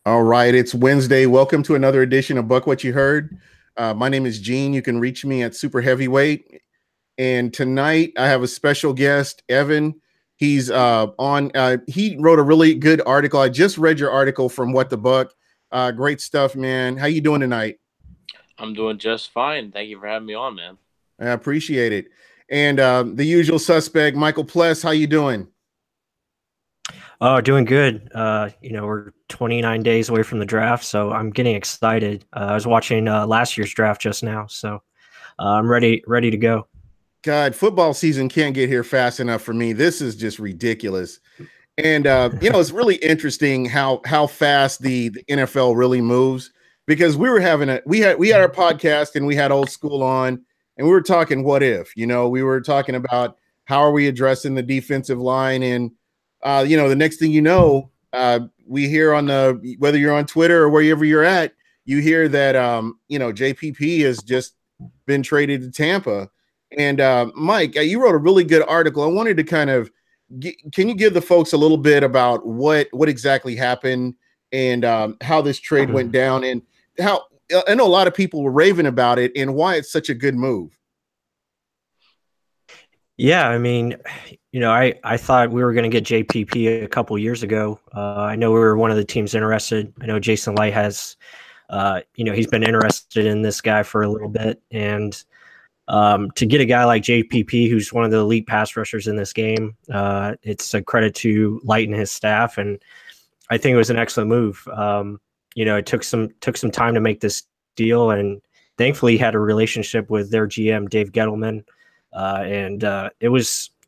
All right, it's Wednesday. Welcome to another edition of Buc What You Heard. My name is Gene. You can reach me at Super Heavyweight. And tonight I have a special guest, Evan. He's on. He wrote a really good article. I just read your article from What the Buc. Great stuff, man. How you doing tonight? I'm doing just fine. Thank you for having me on, man. I appreciate it. And the usual suspect, Michael Pless. How you doing? Oh, doing good. We're 29 days away from the draft, so I'm getting excited. I was watching last year's draft just now, so I'm ready to go. God, football season can't get here fast enough for me. This is just ridiculous. And it's really interesting how fast the NFL really moves, because we had our podcast and we had Old School on, and we were talking what if. We were talking about how are we addressing the defensive line, and the next thing you know, we hear on whether you're on Twitter or wherever you're at, you hear that JPP has just been traded to Tampa. And Mike, you wrote a really good article. I wanted to kind of can you give the folks a little bit about what exactly happened and how this trade went down, and how I know a lot of people were raving about it and why it's such a good move. Yeah, I mean, I thought we were going to get JPP a couple years ago. I know we were one of the teams interested. I know Jason Light has, he's been interested in this guy for a little bit. And to get a guy like JPP, who's one of the elite pass rushers in this game, it's a credit to Light and his staff. And I think it was an excellent move. It took some time to make this deal. And thankfully, he had a relationship with their GM, Dave Gettleman.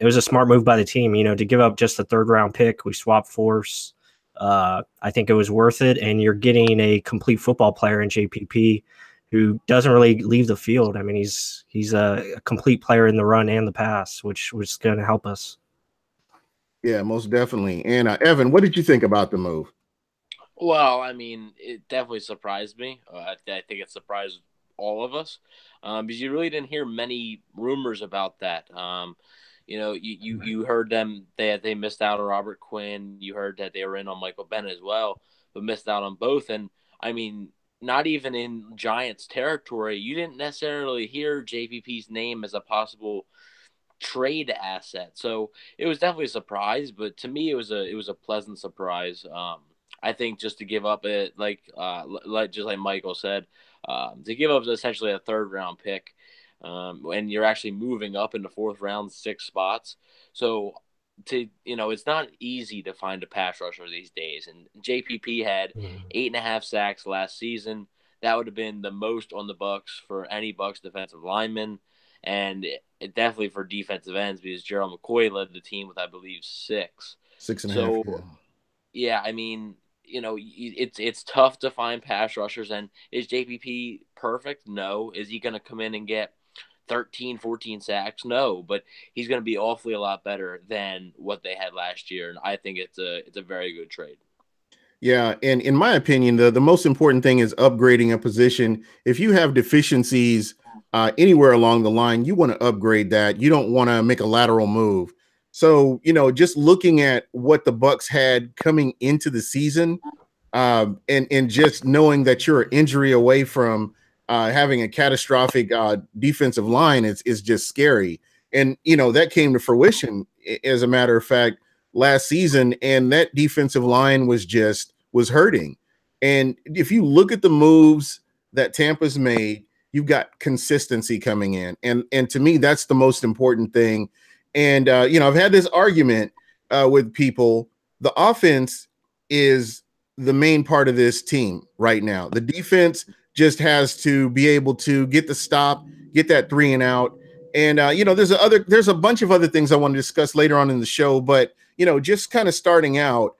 It was a smart move by the team, to give up just a third round pick. We swapped force. I think it was worth it. And you're getting a complete football player in JPP who doesn't really leave the field. I mean, he's a complete player in the run and the pass, which was going to help us. Yeah, most definitely. And Evan, what did you think about the move? Well, I mean, it definitely surprised me. I think it surprised all of us, because you really didn't hear many rumors about that. You heard them they missed out on Robert Quinn. You heard that they were in on Michael Bennett as well, but missed out on both. And I mean, not even in Giants territory, you didn't necessarily hear JPP's name as a possible trade asset. So it was definitely a surprise, but to me, it was a pleasant surprise. I think just to give up it, just like Michael said, to give up essentially a third round pick, and you're actually moving up in the fourth round 6 spots. So it's not easy to find a pass rusher these days. And JPP had 8.5 sacks last season. That would have been the most on the Bucs for any Bucs defensive lineman, and it definitely for defensive ends, because Gerald McCoy led the team with, I believe, 6. 6.5. So, yeah, I mean, it's tough to find pass rushers. And is JPP perfect? No. Is he going to come in and get 13, 14 sacks? No, but he's going to be awfully a lot better than what they had last year. And I think it's a very good trade. Yeah, and in my opinion, the most important thing is upgrading a position. If you have deficiencies anywhere along the line, you want to upgrade that. You don't want to make a lateral move. So, just looking at what the Bucs had coming into the season, and just knowing that you're an injury away from having a catastrophic defensive line is just scary. And, that came to fruition, as a matter of fact, last season, and that defensive line was hurting. And if you look at the moves that Tampa's made, you've got consistency coming in. And to me, that's the most important thing. And, I've had this argument with people. The offense is the main part of this team right now. The defense just has to be able to get the stop, get that 3 and out. And, there's a bunch of other things I want to discuss later on in the show. But, just kind of starting out,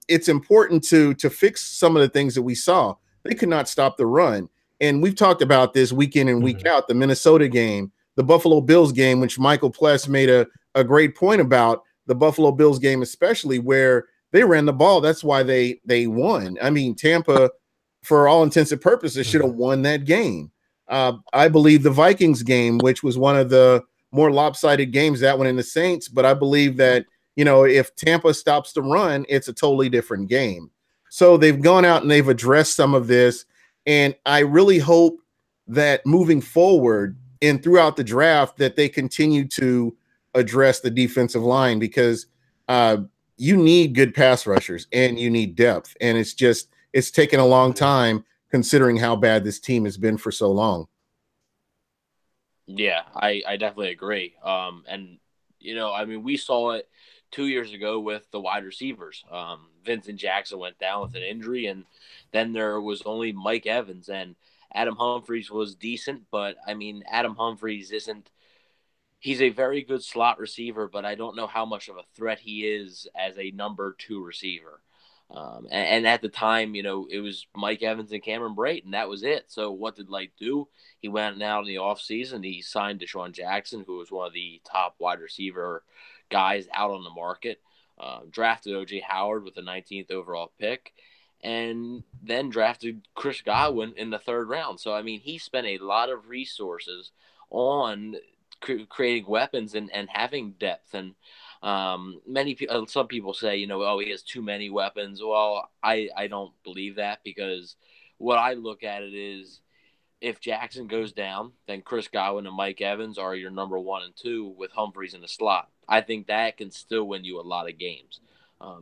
it's important to fix some of the things that we saw. They could not stop the run. And we've talked about this week in and week out, the Minnesota game, the Buffalo Bills game, which Michael Pless made a great point about, the Buffalo Bills game, especially where they ran the ball. That's why they won. I mean, Tampa, for all intents and purposes, should have won that game. I believe the Vikings game, which was one of the more lopsided games, that one in the Saints. But I believe that, if Tampa stops the run, it's a totally different game. So they've gone out and they've addressed some of this. And I really hope that moving forward and throughout the draft that they continue to address the defensive line, because you need good pass rushers and you need depth. And it's taken a long time considering how bad this team has been for so long. Yeah, I definitely agree. And I mean, we saw it 2 years ago with the wide receivers. Vincent Jackson went down with an injury, and then there was only Mike Evans, and Adam Humphries was decent, but I mean, Adam Humphries isn't. He's a very good slot receiver, but I don't know how much of a threat he is as a number 2 receiver. And at the time, it was Mike Evans and Cameron Brate, and that was it. So what did Light do? He went out in the offseason. He signed Deshaun Jackson, who was one of the top wide receiver guys out on the market. Drafted O.J. Howard with the 19th overall pick, and then drafted Chris Godwin in the 3rd round. So, I mean, he spent a lot of resources on creating weapons and having depth. And some people say, oh, he has too many weapons. Well, I don't believe that, because what I look at it is, if Jackson goes down, then Chris Godwin and Mike Evans are your number 1 and 2 with Humphries in the slot. I think that can still win you a lot of games.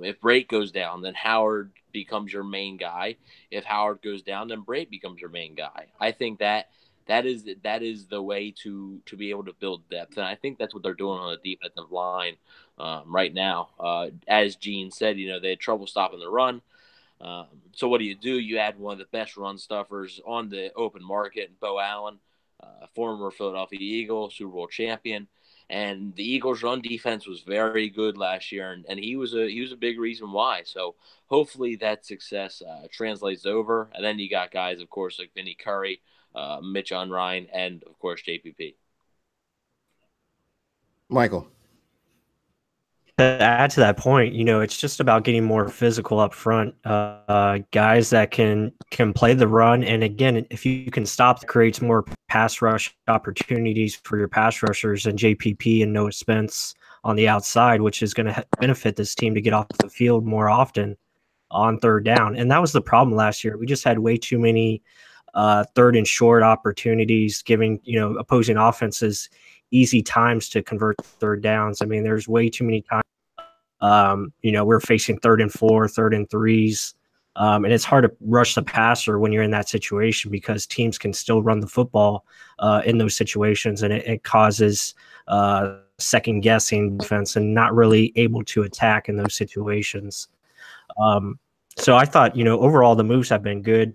If Brate goes down, then Howard becomes your main guy. If Howard goes down, then Brate becomes your main guy. I think that is the way to be able to build depth, and I think that's what they're doing on the defensive line right now. As Gene said, they had trouble stopping the run. So what do? You add one of the best run stuffers on the open market, Bo Allen, former Philadelphia Eagle, Super Bowl champion, and the Eagles' run defense was very good last year, and he was a big reason why. So hopefully that success translates over, and then you got guys, of course, like Vinny Curry, Mitch Unrein, and of course JPP. Michael. To add to that point, it's just about getting more physical up front. Guys that can play the run, and again, if you can stop, it creates more pass rush opportunities for your pass rushers and JPP and Noah Spence on the outside, which is going to benefit this team to get off the field more often on 3rd down. And that was the problem last year. We just had way too many 3rd and short opportunities, giving opposing offenses easy times to convert 3rd downs. I mean, there's way too many times. We're facing 3rd and 4, 3rd and 3s. And it's hard to rush the passer when you're in that situation, because teams can still run the football in those situations. And it causes second guessing defense and not really able to attack in those situations. So I thought, overall the moves have been good.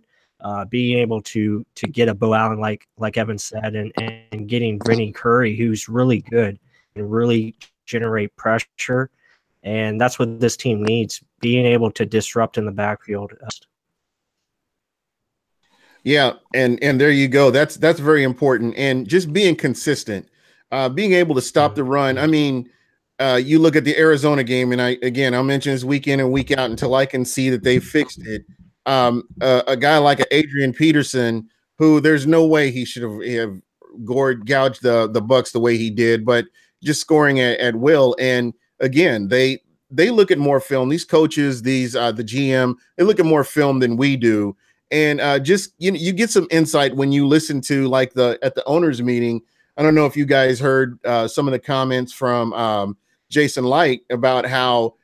Being able to get a Bo Allen, like Evan said, and getting Vinny Curry, who's really good and really generate pressure. And that's what this team needs, being able to disrupt in the backfield. Yeah, and there you go. That's very important. And just being consistent, being able to stop the run. I mean, you look at the Arizona game, and I'll mention this week in and week out until I can see that they fixed it. A guy like Adrian Peterson, who there's no way he should have gouged the Bucs the way he did, but just scoring at will. And again, they look at more film. These coaches, the GM, they look at more film than we do. And just you get some insight when you listen to at the owners meeting. I don't know if you guys heard some of the comments from Jason Light about how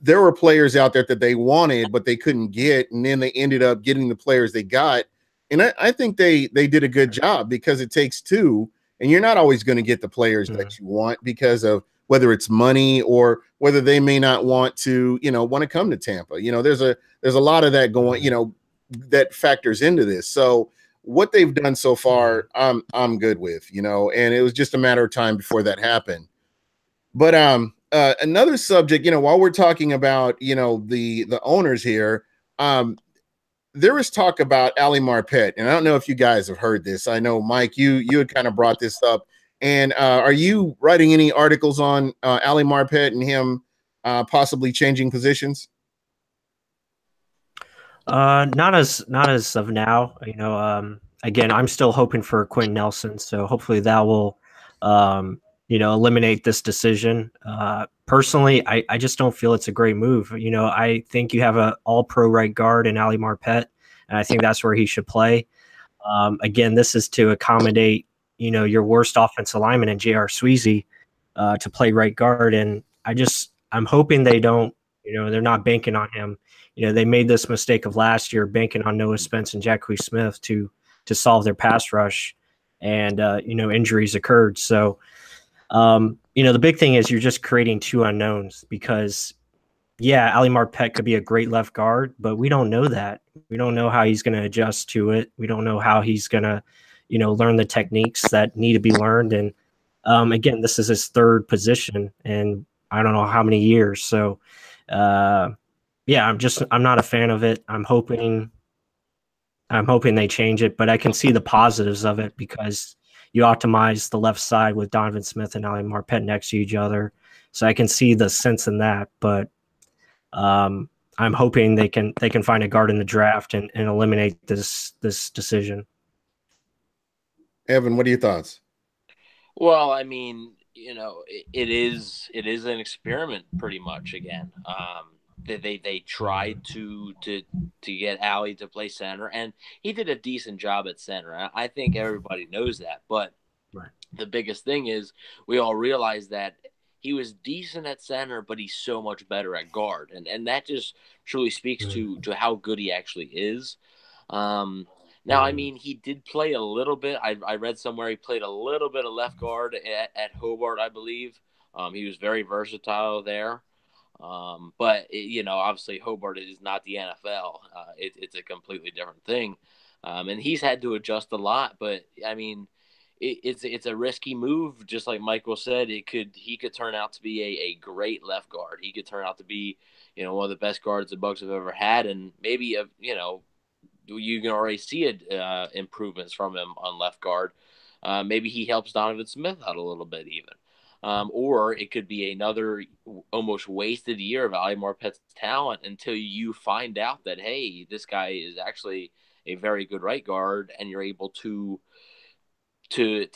there were players out there that they wanted, but they couldn't get. And then they ended up getting the players they got. And I think they did a good job, because it takes 2, and you're not always going to get the players that you want, because of whether it's money or whether they may not want to come to Tampa. There's a lot of that going, that factors into this. So what they've done so far, I'm good with, and it was just a matter of time before that happened. But another subject, while we're talking about, the owners here, there was talk about Ali Marpet, and I don't know if you guys have heard this. I know, Mike, you had kind of brought this up. And are you writing any articles on Ali Marpet and him possibly changing positions? Not as of now. Again, I'm still hoping for Quentin Nelson, so hopefully that will eliminate this decision. Personally, I just don't feel it's a great move. I think you have a all-pro right guard in Ali Marpet, and I think that's where he should play. Again, this is to accommodate, your worst offensive lineman in J.R. Sweezy to play right guard. And I'm hoping they don't, they're not banking on him. They made this mistake of last year, banking on Noah Spence and Jacque Smith to solve their pass rush, and, injuries occurred. So, the big thing is you're just creating two unknowns, because Ali Marpet could be a great left guard, but we don't know that. We don't know how he's going to adjust to it. We don't know how he's going to, learn the techniques that need to be learned. And again, this is his third position, and I don't know how many years. So, I'm not a fan of it. I'm hoping they change it, but I can see the positives of it, because you optimize the left side with Donovan Smith and Ali Marpet next to each other. So I can see the sense in that, but I'm hoping they can find a guard in the draft and eliminate this decision. Evan, what are your thoughts? Well, I mean, it is an experiment pretty much again. They tried to get Ali to play center, and he did a decent job at center. I think everybody knows that, but right. The biggest thing is we all realize that he was decent at center, but he's so much better at guard, and that just truly speaks to how good he actually is. Now, I mean, he did play a little bit. I read somewhere he played a little bit of left guard at Hobart, I believe. He was very versatile there. But obviously Hobart is not the NFL. It's a completely different thing. And he's had to adjust a lot, but I mean, it's a risky move. Just like Michael said, he could turn out to be a great left guard. He could turn out to be, one of the best guards the Bucs have ever had. And maybe, you can already see improvements from him on left guard. Maybe he helps Donovan Smith out a little bit even. Or it could be another almost wasted year of Ali Marpet's talent until you find out that, hey, this guy is actually a very good right guard, and you're able to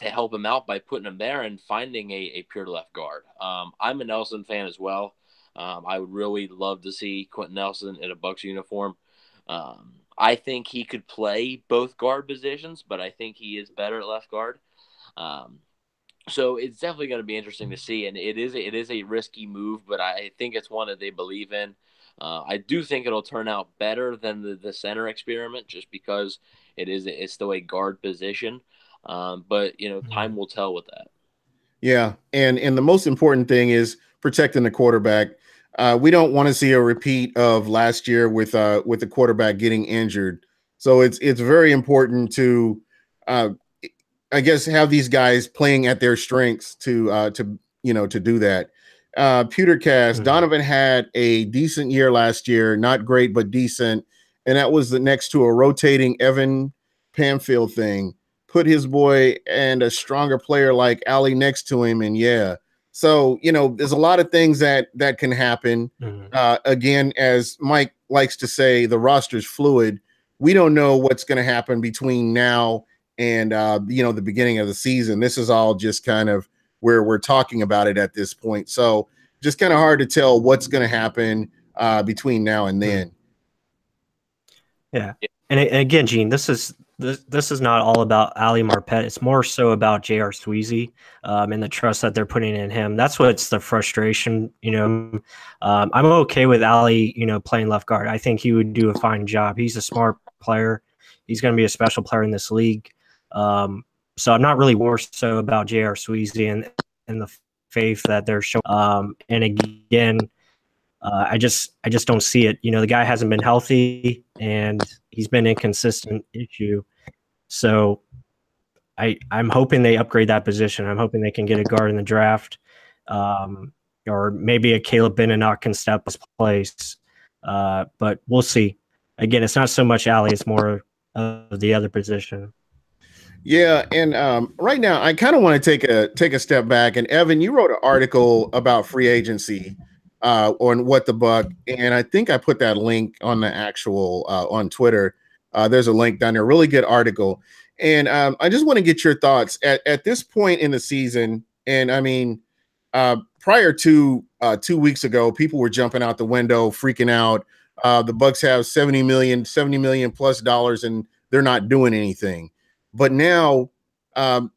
help him out by putting him there and finding a pure left guard. I'm a Nelson fan as well. I would really love to see Quentin Nelson in a Bucs uniform. I think he could play both guard positions, but I think he is better at left guard. So it's definitely going to be interesting to see, and it is a risky move, but I think it's one that they believe in. I do think it'll turn out better than the center experiment, just because it's still a guard position. But time will tell with that. Yeah, and the most important thing is protecting the quarterback. We don't want to see a repeat of last year with the quarterback getting injured. So it's very important to I guess have these guys playing at their strengths to do that. Pewtercast, Donovan had a decent year last year, not great, but decent. And that was the next to a rotating Evan Pamfield thing. Put his boy and a stronger player like Ali next to him. And so, there's a lot of ththings that can happen. Again, as Mike likes to say, the roster's fluid. We don't know what's going to happen between now and, the beginning of the season. This is all just kind of where we're talking about it at this point. So just kind of hard to tell what's going to happen between now and then. Yeah. And again, Gene, this is not all about Ali Marpet. It's more so about J.R. Sweezy and the trust that they're putting in him. That's what's the frustration. I'm okay with Ali, playing left guard. I think he would do a fine job. He's a smart player. He's going to be a special player in this league. So I'm not really more so about J.R. Sweezy and the faith that they're showing. And again, I just don't see it. The guy hasn't been healthy and he's been inconsistent issue. So I'm hoping they upgrade that position. I'm hoping they can get a guard in the draft, or maybe a Caleb Benenoch can step his place. But we'll see. Again, it's not so much Ali; it's more of the other position. Yeah, and right now I kind of want to take a step back. And Evan, you wrote an article about free agency on What the Buc, and I think I put that link on the actual on Twitter. There's a link down there, really good article. And I just want to get your thoughts at this point in the season. And I mean, prior to 2 weeks ago, people were jumping out the window, freaking out. The Bucs have 70 million plus dollars, and they're not doing anything. But now, um,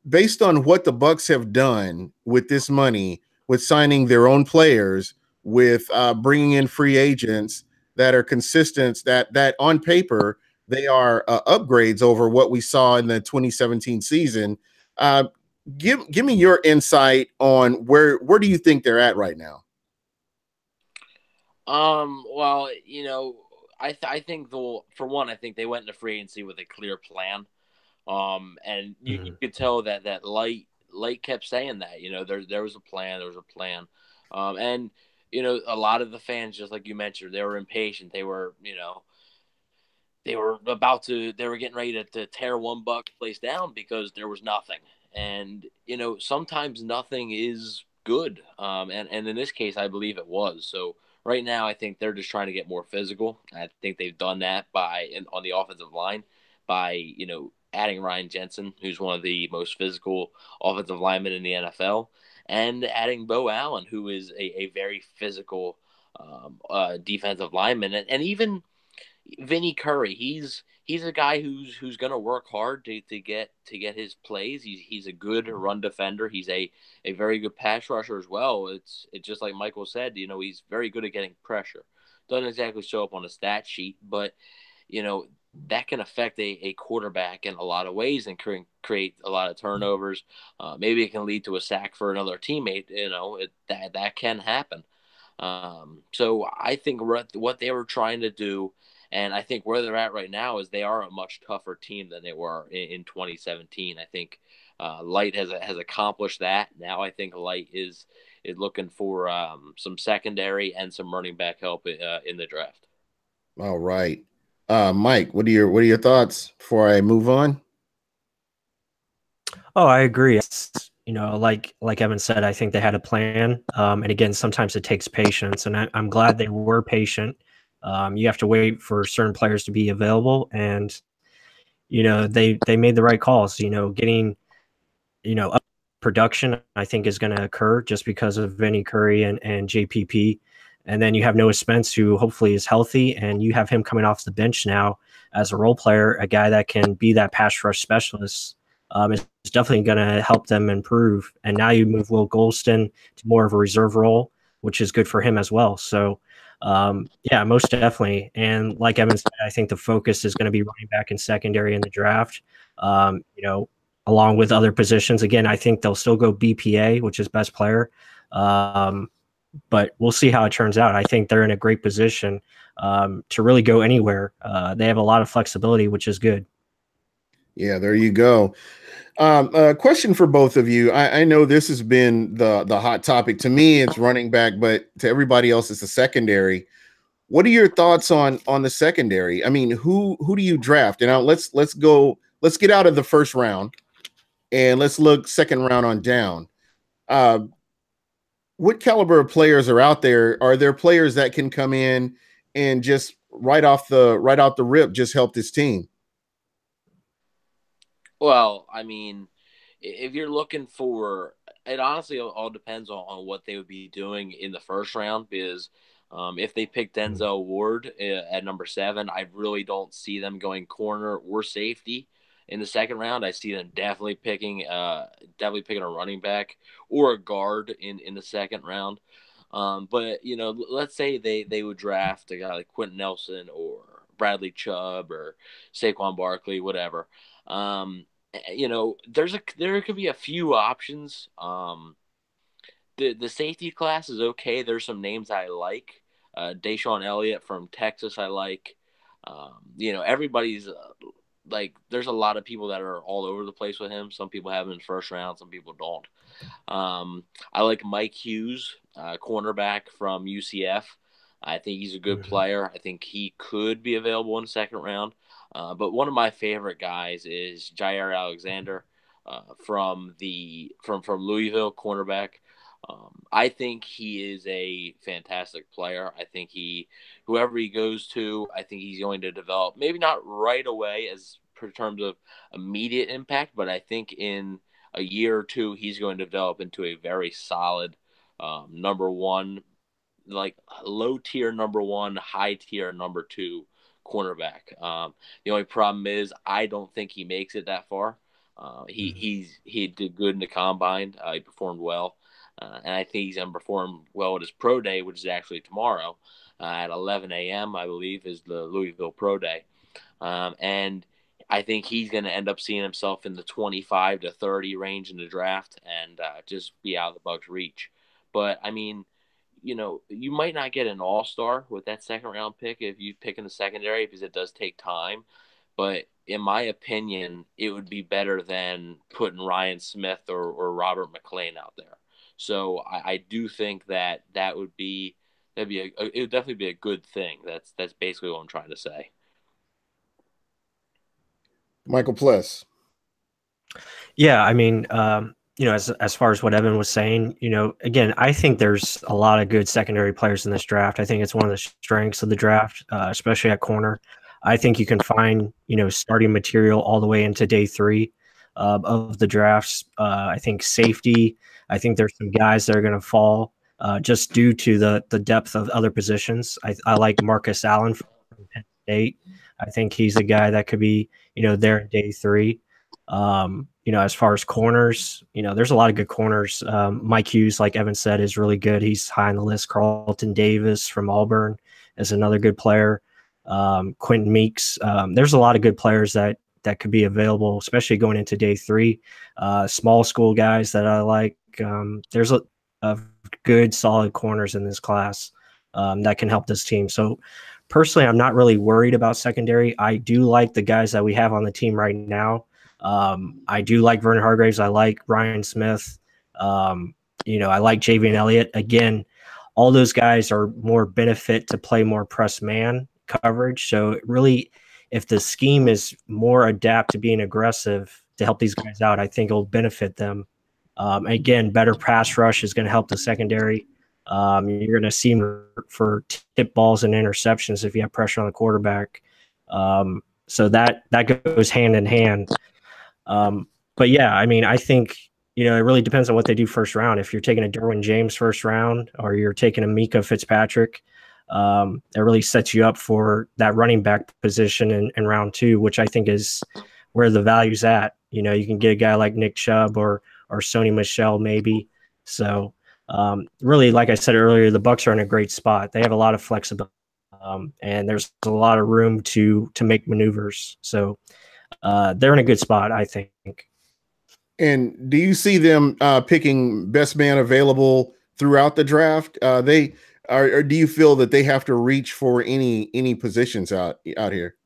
based on what the Bucs have done with this money, with signing their own players, with bringing in free agents that are consistent, that on paper they are upgrades over what we saw in the 2017 season. Uh, give me your insight on where do you think they're at right now? Well, I think for one, I think they went into free agency with a clear plan. And you Mhm. could tell that Light kept saying that, there was a plan, there was a plan. And a lot of the fans, just like you mentioned, they were impatient. They were, they were getting ready to tear one Buc place down because there was nothing. And sometimes nothing is good. And in this case, I believe it was. So right now, I think they're just trying to get more physical. I think they've done that on the offensive line by adding Ryan Jensen, who's one of the most physical offensive linemen in the NFL, and adding Bo Allen, who is a very physical defensive lineman, and even Vinny Curry. He's a guy who's going to work hard to get his plays. He's a good run defender. He's a very good pass rusher as well. It's just like Michael said. He's very good at getting pressure. Doesn't exactly show up on a stat sheet, but that can affect a quarterback in a lot of ways and create a lot of turnovers. Maybe it can lead to a sack for another teammate. That can happen. So I think what they were trying to do, and I think where they're at right now, is they are a much tougher team than they were in 2017. I think Light has accomplished that. Now I think Light is looking for some secondary and some running back help in the draft. All right. Mike, what are your thoughts before I move on? Oh, I agree. Like Evan said, I think they had a plan. And again, sometimes it takes patience, and I'm glad they were patient. You have to wait for certain players to be available, and they made the right calls. Getting up production, I think, is going to occur just because of Vinny Curry and JPP. And then you have Noah Spence, who hopefully is healthy, and you have him coming off the bench now as a role player, a guy that can be that pass rush specialist. Is definitely going to help them improve. And now you move Will Golston to more of a reserve role, which is good for him as well. So, yeah, most definitely. And like Evan said, I think the focus is going to be running back and secondary in the draft. Um, you know, along with other positions. Again, I think they'll still go BPA, which is best player. But we'll see how it turns out. I think they're in a great position to really go anywhere. They have a lot of flexibility, which is good. Yeah, there you go. A question for both of you. I know this has been the hot topic. To me, it's running back, but to everybody else, it's the secondary. What are your thoughts on the secondary? I mean, who do you draft? And now let's go. Let's get out of the first round and let's look second round on down. Uh, what caliber of players are out there? Are there players that can come in and just right off the rip just help this team? Well, I mean, if you're looking for it, honestly, all depends on what they would be doing in the first round. Because if they pick Denzel Ward at number 7, I really don't see them going corner or safety in the second round. I see them definitely picking a running back or a guard in the second round. But let's say they would draft a guy like Quentin Nelson or Bradley Chubb or Saquon Barkley, whatever. There could be a few options. The safety class is okay. There's some names I like. Deshaun Elliott from Texas, I like. Everybody's like, there's a lot of people that are all over the place with him. Some people have him in the first round, some people don't. I like Mike Hughes, cornerback from UCF. I think he's a good player. I think he could be available in the second round. But one of my favorite guys is Jair Alexander from Louisville, cornerback. I think he is a fantastic player. I think whoever he goes to, I think he's going to develop. Maybe not right away as per terms of immediate impact, but I think in a year or two, he's going to develop into a very solid number one, like low tier number one, high tier number two cornerback. The only problem is I don't think he makes it that far. He did good in the combine. He performed well, and I think he's going to perform well at his pro day, which is actually tomorrow at 11 a.m. I believe is the Louisville pro day, and I think he's going to end up seeing himself in the 25 to 30 range in the draft and just be out of the Bucs' reach. But I mean, you might not get an all-star with that second round pick if you pick in the secondary because it does take time. But in my opinion, it would be better than putting Ryan Smith or Robert McClain out there. So I do think that it would definitely be a good thing. That's basically what I'm trying to say. Michael Pless. Yeah, I mean, as far as what Evan was saying, again, I think there's a lot of good secondary players in this draft. I think it's one of the strengths of the draft, especially at corner. I think you can find, starting material all the way into day 3 of the drafts. I think safety. I think there's some guys that are going to fall just due to the depth of other positions. I like Marcus Allen from Penn State. I think he's a guy that could be, there in day 3. As far as corners, there's a lot of good corners. Mike Hughes, like Evan said, is really good. He's high on the list. Carlton Davis from Auburn is another good player. Quentin Meeks. There's a lot of good players that could be available, especially going into day 3. Small school guys that I like. There's a good, solid corners in this class that can help this team. So personally, I'm not really worried about secondary. I do like the guys that we have on the team right now. I do like Vernon Hargraves. I like Ryan Smith. I like Javian Elliott. Again, all those guys are more benefit to play more press man coverage. So really, if the scheme is more adapt to being aggressive to help these guys out, I think it'll benefit them. Again, better pass rush is going to help the secondary. You're going to see for tip balls and interceptions if you have pressure on the quarterback. So that goes hand in hand. But yeah, I mean, I think, it really depends on what they do first round. If you're taking a Derwin James first round or you're taking a Mika Fitzpatrick, that really sets you up for that running back position in round 2, which I think is where the value's at. You can get a guy like Nick Chubb or Sony Michel maybe. So really, like I said earlier, the Bucs are in a great spot. They have a lot of flexibility, and there's a lot of room to make maneuvers. So they're in a good spot, I think. And do you see them picking best man available throughout the draft? Or do you feel that they have to reach for any positions out here?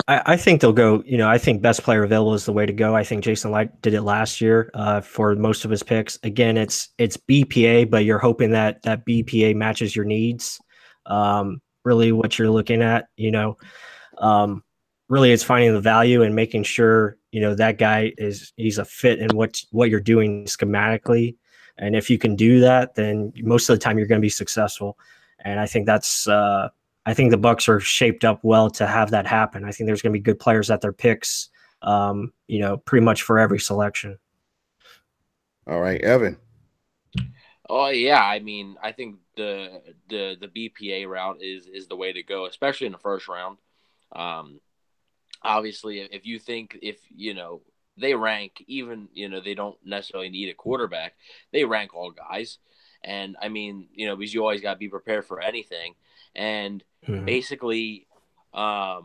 I think they'll go, I think best player available is the way to go. I think Jason Light did it last year for most of his picks. Again, it's BPA, but you're hoping that BPA matches your needs. Really what you're looking at, really it's finding the value and making sure, that guy he's a fit in what you're doing schematically. And if you can do that, then most of the time you're going to be successful. And I think I think the Bucs are shaped up well to have that happen. I think there's going to be good players at their picks, pretty much for every selection. All right, Evan. Oh yeah, I mean, I think the BPA route is the way to go, especially in the first round. Obviously, if they rank, even they don't necessarily need a quarterback, they rank all guys, and I mean, because you always got to be prepared for anything. And basically, if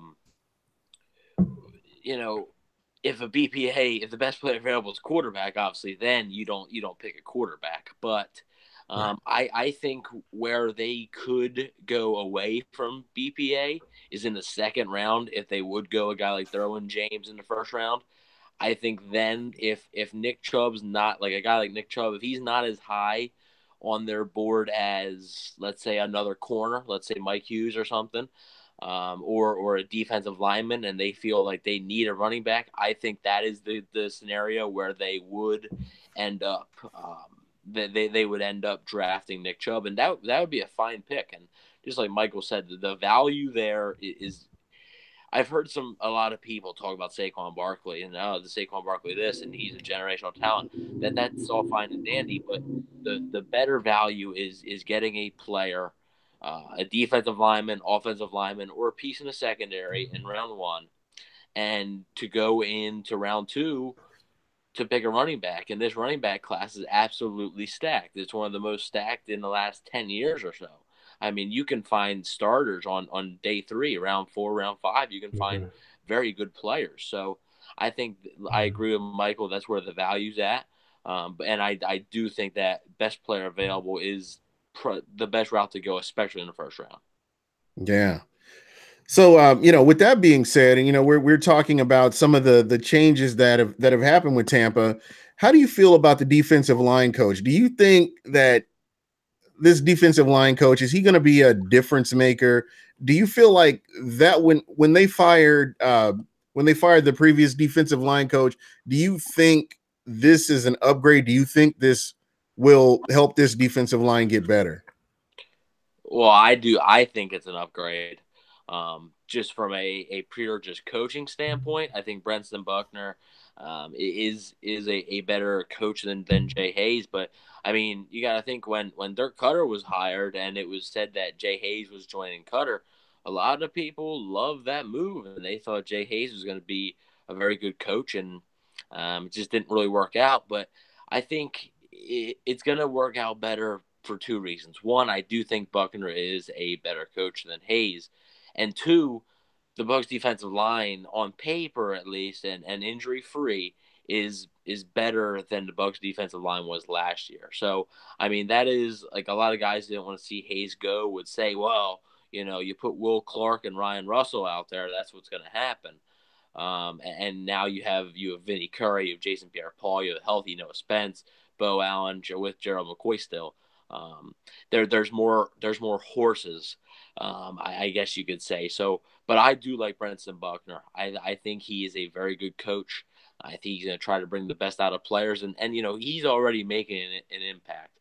if the best player available is quarterback, obviously, then you don't pick a quarterback. But I think where they could go away from BPA is in the second round. If they would go a guy like Derwin James in the first round, I think then if Nick Chubb's not like a guy like Nick Chubb, if he's not as high on their board as, let's say, another corner, let's say Mike Hughes or something, or a defensive lineman, and they feel like they need a running back, I think that is the scenario where they would end up they would end up drafting Nick Chubb, and that would be a fine pick. And just like Michael said, the value there is I've heard a lot of people talk about Saquon Barkley and the Saquon Barkley this, and he's a generational talent. That's all fine and dandy, but the better value is getting a player, a defensive lineman, offensive lineman, or a piece in the secondary in round one, and to go into round two to pick a running back. And this running back class is absolutely stacked. It's one of the most stacked in the last 10 years or so. I mean, you can find starters on day three, round four, round five. You can find very good players. So I think I agree with Michael. That's where the value's at. And I do think that best player available is the best route to go, especially in the first round. Yeah. So, with that being said, and we're talking about some of the changes that have happened with Tampa. How do you feel about the defensive line coach? Do you think that this defensive line coach, is he going to be a difference maker? Do you feel like that when they fired the previous defensive line coach, do you think this is an upgrade? Do you think this will help this defensive line get better? Well, I do. I think it's an upgrade. Just from a pure just coaching standpoint, I think Brenton Buckner is a better coach than Jay Hayes. But I mean, you got to think when Dirk Cutter was hired and it was said that Jay Hayes was joining Cutter, a lot of people loved that move and they thought Jay Hayes was going to be a very good coach, and it just didn't really work out. But I think it's going to work out better for two reasons. One, I do think Buckner is a better coach than Hayes. And two, the Bucs defensive line on paper at least and injury free is better than the Bucs defensive line was last year. So I mean that is like a lot of guys didn't want to see Hayes go would say, well, you put Will Clark and Ryan Russell out there, that's what's going to happen. And now you have Vinny Curry, you have Jason Pierre-Paul, you have healthy Noah Spence, Bo Allen with Gerald McCoy still. There's more horses, I guess you could say. So, but I do like Brenton Buckner. I think he is a very good coach. I think he's going to try to bring the best out of players, and he's already making an impact.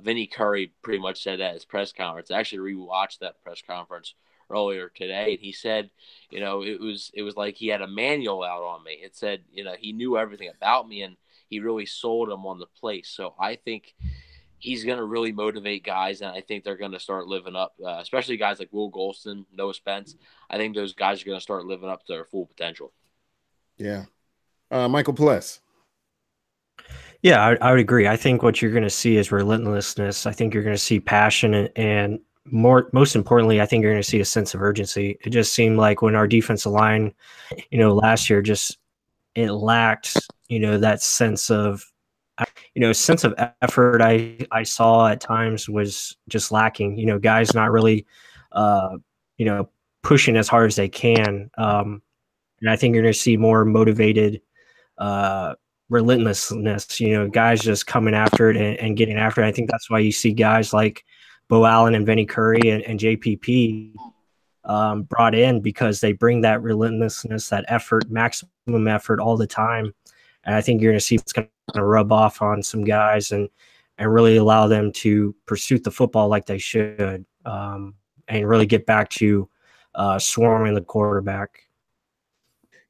Vinny Curry pretty much said that at his press conference. I actually rewatched that press conference earlier today, and he said, it was like he had a manual out on me. It said, he knew everything about me, and he really sold him on the place. So I think he's going to really motivate guys, and I think they're going to start living up, especially guys like Will Golston, Noah Spence. I think those guys are going to start living up to their full potential. Yeah. Michael Pless. Yeah, I would agree. I think what you're going to see is relentlessness. I think you're going to see passion, and most importantly, I think you're going to see a sense of urgency. It just seemed like when our defensive line, last year, it lacked, that sense of effort I saw at times was just lacking. Guys not really, pushing as hard as they can. And I think you're going to see more motivated relentlessness, guys just coming after it and getting after it. I think that's why you see guys like Bo Allen and Vinny Curry and JPP brought in, because they bring that relentlessness, that effort, maximum effort all the time. And I think you're going to see it's going to rub off on some guys and really allow them to pursue the football like they should, and really get back to swarming the quarterback.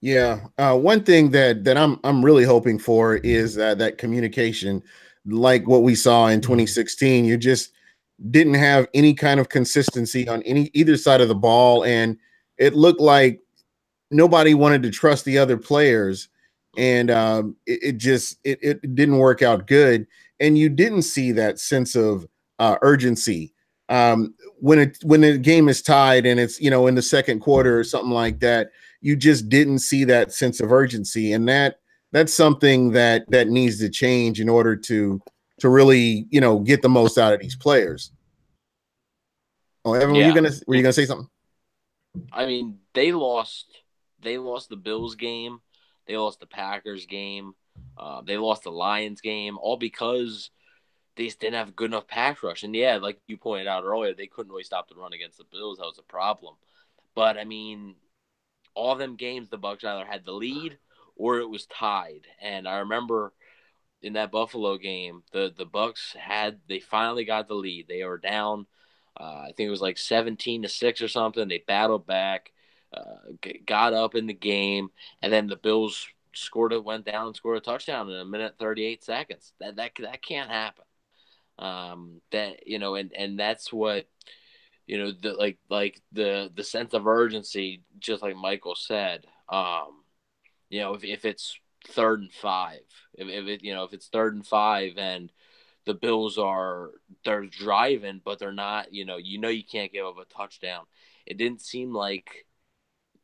Yeah, one thing that I'm really hoping for is that communication, like what we saw in 2016. You just didn't have any kind of consistency on either side of the ball, and it looked like nobody wanted to trust the other players, and it didn't work out good. And you didn't see that sense of urgency when the game is tied and it's in the second quarter or something like that. You just didn't see that sense of urgency, and that's something that needs to change in order to really get the most out of these players. Oh, Evan, Yeah. were you gonna say something? I mean, they lost the Bills game, they lost the Packers game, they lost the Lions game, all because they just didn't have a good enough pass rush. And yeah, like you pointed out earlier, they couldn't really stop the run against the Bills. That was a problem. But I mean, all of them games, the Bucs either had the lead or it was tied. And I remember in that Buffalo game, the Bucs they finally got the lead. They were down, I think it was like 17-6 or something. They battled back. got up in the game, and then the Bills went down and scored a touchdown in a minute 38 seconds. That can't happen. And that's what, the sense of urgency, just like Michael said. If it's 3rd and 5, if it's 3rd and 5 and the Bills they're driving, but they're not, you can't give up a touchdown. It didn't seem like,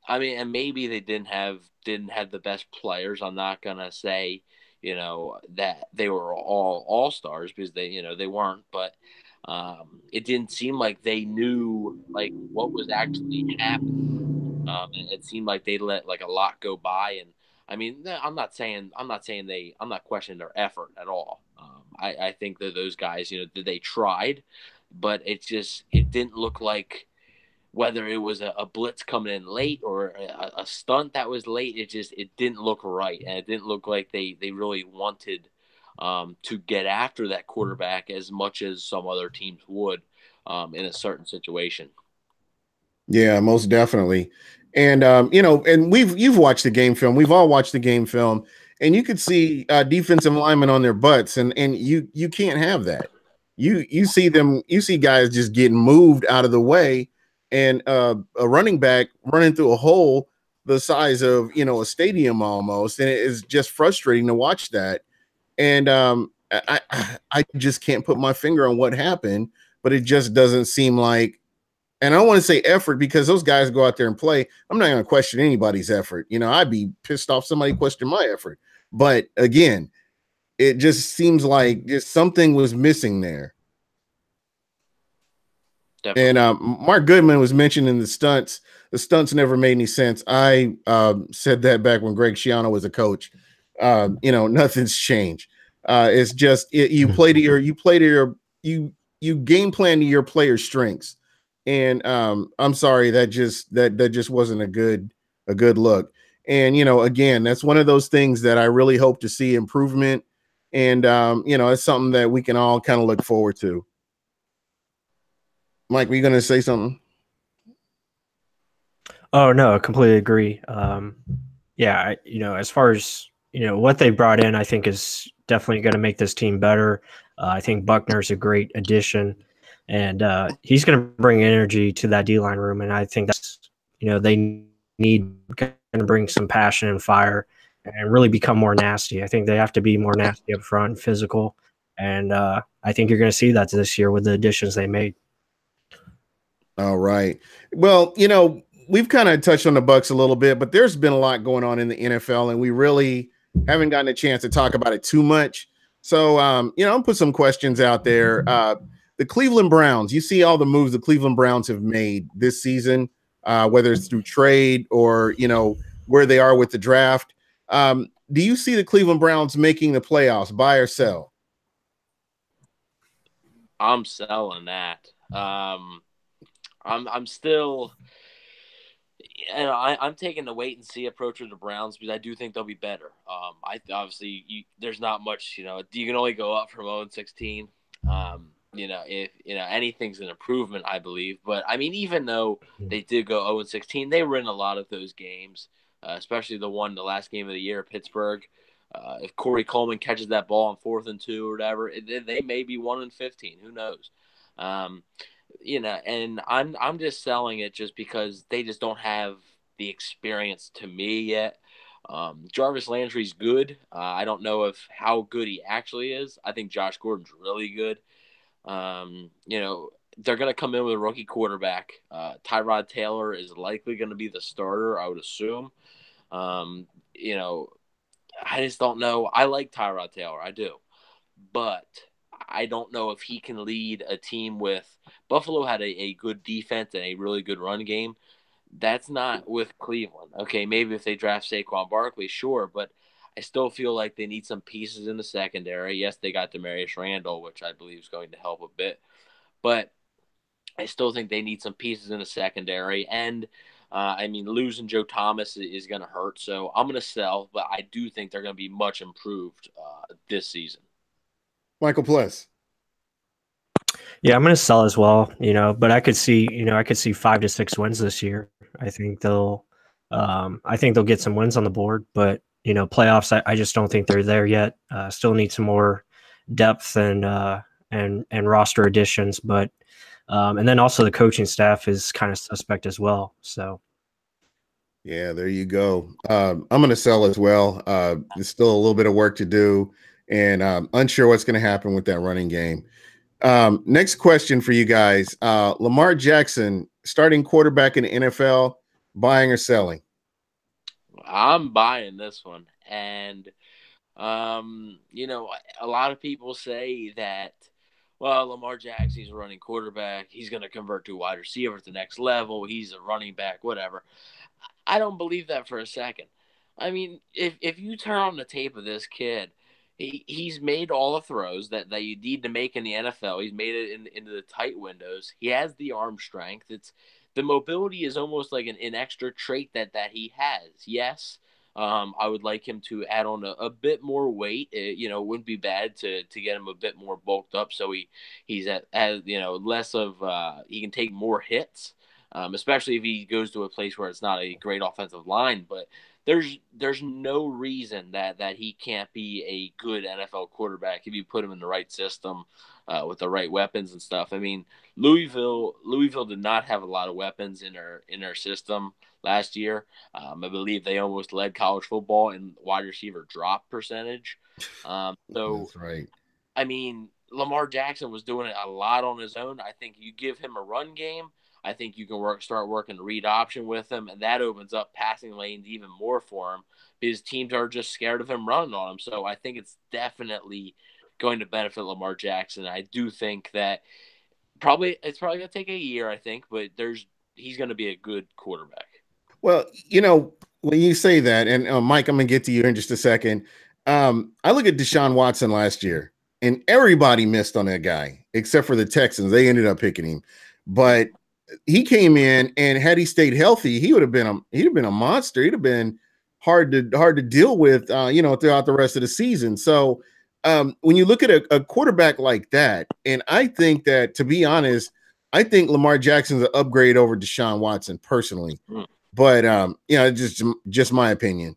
and maybe they didn't have the best players. I'm not gonna say, that they were all stars, because they weren't, but it didn't seem like they knew like what was actually happening. It seemed like they let like a lot go by, and I'm not questioning their effort at all. I think that those guys, they tried, but it didn't look like, whether it was a blitz coming in late or a stunt that was late, it didn't look right, and it didn't look like they really wanted to get after that quarterback as much as some other teams would in a certain situation. Yeah, most definitely. And and you've watched the game film. We've all watched the game film, and you could see defensive linemen on their butts, and you can't have that. You see guys just getting moved out of the way, and a running back running through a hole the size of a stadium almost, and it is just frustrating to watch that. And I just can't put my finger on what happened, but it just doesn't seem like. And I don't want to say effort, because those guys go out there and play. I'm not going to question anybody's effort. I'd be pissed off somebody questioned my effort. But again, it just seems like just something was missing there. Definitely. And Mark Goodman was mentioning the stunts. The stunts never made any sense. I said that back when Greg Schiano was a coach. Nothing's changed. It's just you game plan to your players' strengths. And I'm sorry, that just wasn't a good look. And again, that's one of those things that I really hope to see improvement. And it's something that we can all kind of look forward to. Mike, were you going to say something? Oh no, I completely agree. Yeah, as far as what they brought in, I think is definitely going to make this team better. I think Buckner's a great addition. And he's going to bring energy to that D-line room. And I think that's, they need to bring some passion and fire and really become more nasty. I think they have to be more nasty up front, physical. And I think you're going to see that this year with the additions they made. All right. Well, we've kind of touched on the Bucs a little bit, but there's been a lot going on in the NFL, and we really haven't gotten a chance to talk about it too much. So, I'll put some questions out there. The Cleveland Browns, you see all the moves the Cleveland Browns have made this season, whether it's through trade or, where they are with the draft. Do you see the Cleveland Browns making the playoffs, buy or sell? I'm selling that. I'm still, I'm taking the wait and see approach with the Browns, because I do think they'll be better. There's not much, you can only go up from 0-16. If anything's an improvement, I believe. But even though they did go 0-16, they were in a lot of those games, especially the last game of the year, Pittsburgh. If Corey Coleman catches that ball on 4th and 2 or whatever, they may be 1-15. Who knows? And I'm just selling it just because they just don't have the experience to me yet. Jarvis Landry's good. I don't know how good he actually is. I think Josh Gordon's really good. They're going to come in with a rookie quarterback. Tyrod Taylor is likely going to be the starter, I would assume. I just don't know. I like Tyrod Taylor. I do. But I don't know if he can lead a team with – Buffalo had a good defense and a really good run game. That's not with Cleveland. Okay, maybe if they draft Saquon Barkley, sure, but I still feel like they need some pieces in the secondary. Yes, they got Demarius Randall, which I believe is going to help a bit. But I still think they need some pieces in the secondary. And, losing Joe Thomas is going to hurt. So I'm going to sell, but I do think they're going to be much improved this season. Michael Plus. Yeah, I'm going to sell as well, but I could see 5 to 6 wins this year. I think they'll get some wins on the board, but playoffs, I just don't think they're there yet. Still need some more depth and roster additions, but and then also the coaching staff is kind of suspect as well. So. Yeah, there you go. I'm going to sell as well. There's still a little bit of work to do, and unsure what's going to happen with that running game. Next question for you guys. Lamar Jackson, starting quarterback in the NFL, buying or selling? I'm buying this one. And, a lot of people say that, well, Lamar Jackson, he's a running quarterback. He's going to convert to a wide receiver at the next level. He's a running back, whatever. I don't believe that for a second. I mean, if you turn on the tape of this kid, he's made all the throws that you need to make in the NFL. He's made it into the tight windows. He has the arm strength. The mobility is almost like an extra trait that he has. Yes, I would like him to add on a bit more weight. It wouldn't be bad to get him a bit more bulked up so he's at less of he can take more hits. Especially if he goes to a place where it's not a great offensive line. But there's no reason that he can't be a good NFL quarterback if you put him in the right system with the right weapons and stuff. I mean, Louisville did not have a lot of weapons in their system last year. I believe they almost led college football in wide receiver drop percentage. That's right. I mean, Lamar Jackson was doing it a lot on his own. I think you give him a run game, I think you can start working the read option with him, and that opens up passing lanes even more for him because teams are just scared of him running on him. So I think it's definitely going to benefit Lamar Jackson. I do think that it's probably going to take a year, I think, but he's going to be a good quarterback. Well, when you say that, and Mike, I'm going to get to you in just a second. I look at Deshaun Watson last year, and everybody missed on that guy except for the Texans. They ended up picking him, but he came in, and had he stayed healthy, he'd have been a monster. He'd have been hard to deal with, throughout the rest of the season. So when you look at a quarterback like that, and I think that, to be honest, I think Lamar Jackson's an upgrade over Deshaun Watson personally. But just my opinion.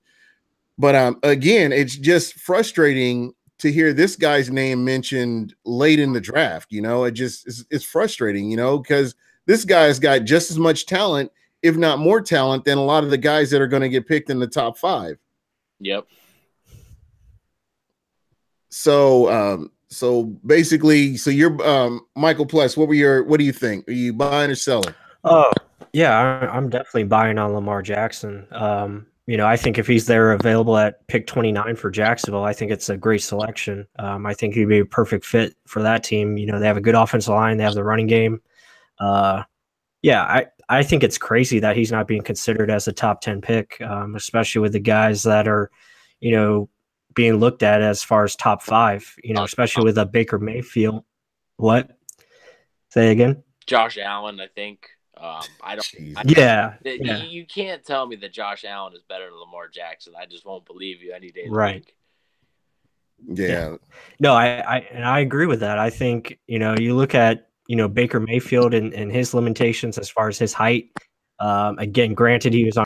But again, it's just frustrating to hear this guy's name mentioned late in the draft. It's frustrating, because this guy's got just as much talent, if not more talent, than a lot of the guys that are going to get picked in the top 5. Yep. So basically, you're Michael Plus. What do you think? Are you buying or selling? Oh, yeah, I'm definitely buying on Lamar Jackson. I think if he's there available at pick 29 for Jacksonville, I think it's a great selection. I think he'd be a perfect fit for that team. They have a good offensive line. They have the running game. I think it's crazy that he's not being considered as a top 10 pick, especially with the guys that are, being looked at as far as top 5, especially with a Baker Mayfield. What? Say again? Josh Allen, I think. You can't tell me that Josh Allen is better than Lamar Jackson. I just won't believe you any day of the week. Yeah. No, I agree with that. I think, you look at, Baker Mayfield and his limitations as far as his height. Again, granted, he was on,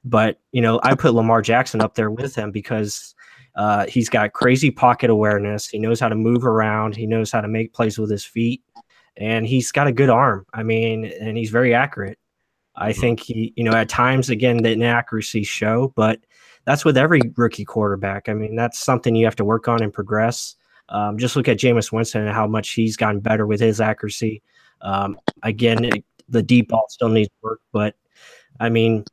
but, I put Lamar Jackson up there with him because he's got crazy pocket awareness. He knows how to move around. He knows how to make plays with his feet, and he's got a good arm. I mean, and he's very accurate. I think he, at times, again, the inaccuracies show, but that's with every rookie quarterback. I mean, that's something you have to work on and progress. Just look at Jameis Winston and how much he's gotten better with his accuracy. Again, the deep ball still needs work, but I mean,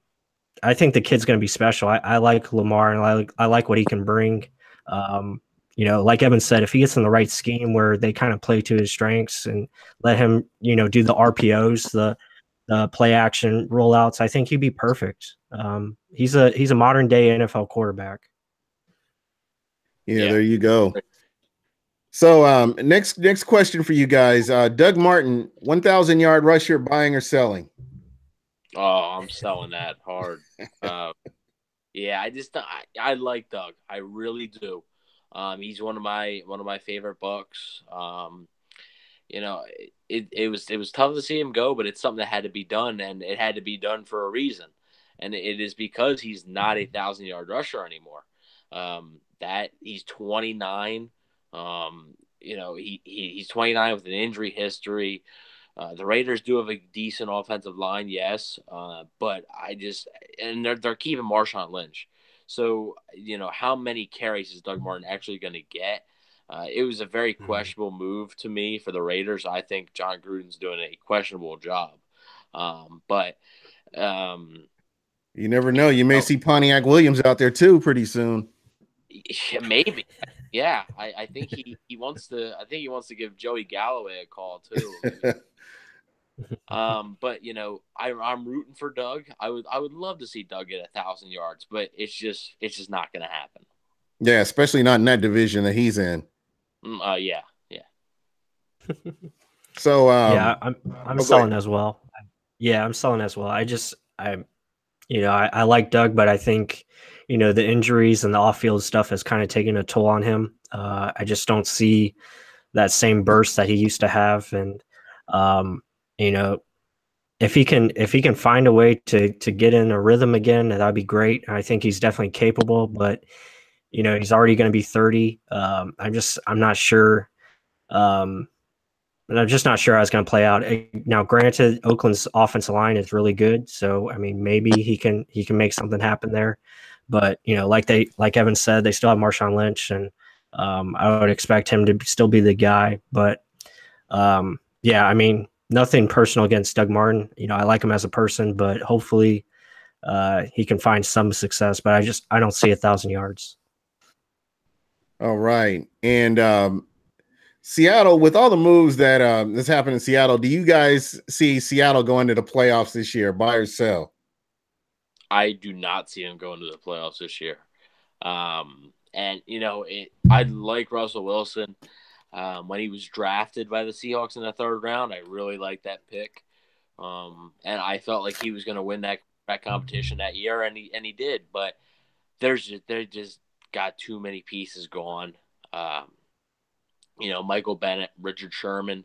I think the kid's going to be special. I like Lamar, and I like what he can bring. Like Evan said, if he gets in the right scheme where they kind of play to his strengths and let him, do the RPOs, the play action rollouts, I think he'd be perfect. He's a modern day NFL quarterback. Yeah, there you go. So next question for you guys. Doug Martin, 1,000-yard rusher, buying or selling? Oh, I'm selling that hard. I like Doug. I really do. He's one of my favorite Bucs. you know, it was tough to see him go, but it's something that had to be done, and it had to be done for a reason, and it is because he's not a 1,000-yard rusher anymore. That he's 29. He's 29 with an injury history. The Raiders do have a decent offensive line, yes, but they're keeping Marshawn Lynch. So, how many carries is Doug Martin actually going to get? It was a very questionable move to me for the Raiders. I think John Gruden's doing a questionable job. But you never know. You may see Pontiac Williams out there too pretty soon. Maybe. Yeah, I think he wants to. I think he wants to give Joey Galloway a call too. But I'm rooting for Doug. I would love to see Doug get 1,000 yards, but it's just not going to happen. Yeah, especially not in that division that he's in. Yeah. So yeah, I'm selling as well. Yeah, I'm selling as well. I like Doug, but I think the injuries and the off-field stuff has kind of taken a toll on him. I just don't see that same burst that he used to have, and if he can find a way to get in a rhythm again, that'd be great. I think he's definitely capable, but he's already going to be 30. I'm not sure. And I'm just not sure how it's going to play out. Now, granted, Oakland's offensive line is really good, so I mean, maybe he can make something happen there. But like Evan said, they still have Marshawn Lynch, and I would expect him to still be the guy. But yeah, I mean, nothing personal against Doug Martin. I like him as a person, but hopefully he can find some success. But I don't see 1,000 yards. All right, and Seattle, with all the moves that that's happened in Seattle, do you guys see Seattle going to the playoffs this year, buy or sell? I do not see him going to the playoffs this year. And I like Russell Wilson. When he was drafted by the Seahawks in the third round, I really liked that pick. And I felt like he was going to win that competition that year, and he did. But they just got too many pieces gone. Michael Bennett, Richard Sherman,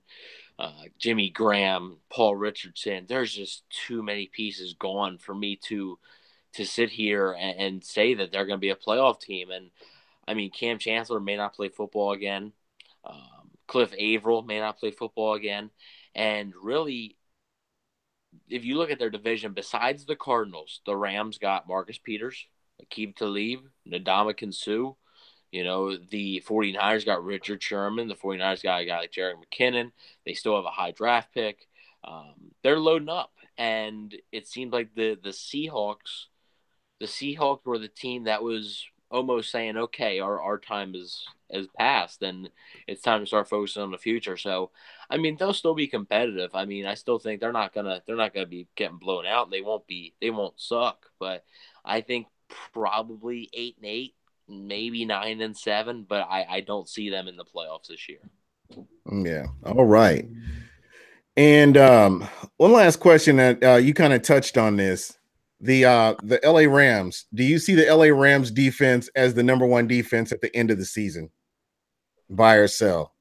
Jimmy Graham, Paul Richardson. There's just too many pieces gone for me to sit here and say that they're going to be a playoff team. And I mean, Cam Chancellor may not play football again. Cliff Averill may not play football again. And really, if you look at their division, besides the Cardinals, the Rams got Marcus Peters, Aqib Talib, Ndamukong Suh. The 49ers got Richard Sherman. The 49ers got a guy like Jerick McKinnon. They still have a high draft pick. They're loading up. And it seemed like the Seahawks were the team that was almost saying, okay, our time has passed, and it's time to start focusing on the future. So, I mean, they'll still be competitive. I mean, I still think they're not gonna be getting blown out. They won't suck. But I think probably 8-8. Maybe 9-7, but I don't see them in the playoffs this year. Yeah. All right. And one last question that you kind of touched on this. The LA Rams. Do you see the LA Rams defense as the number one defense at the end of the season? Buy or sell?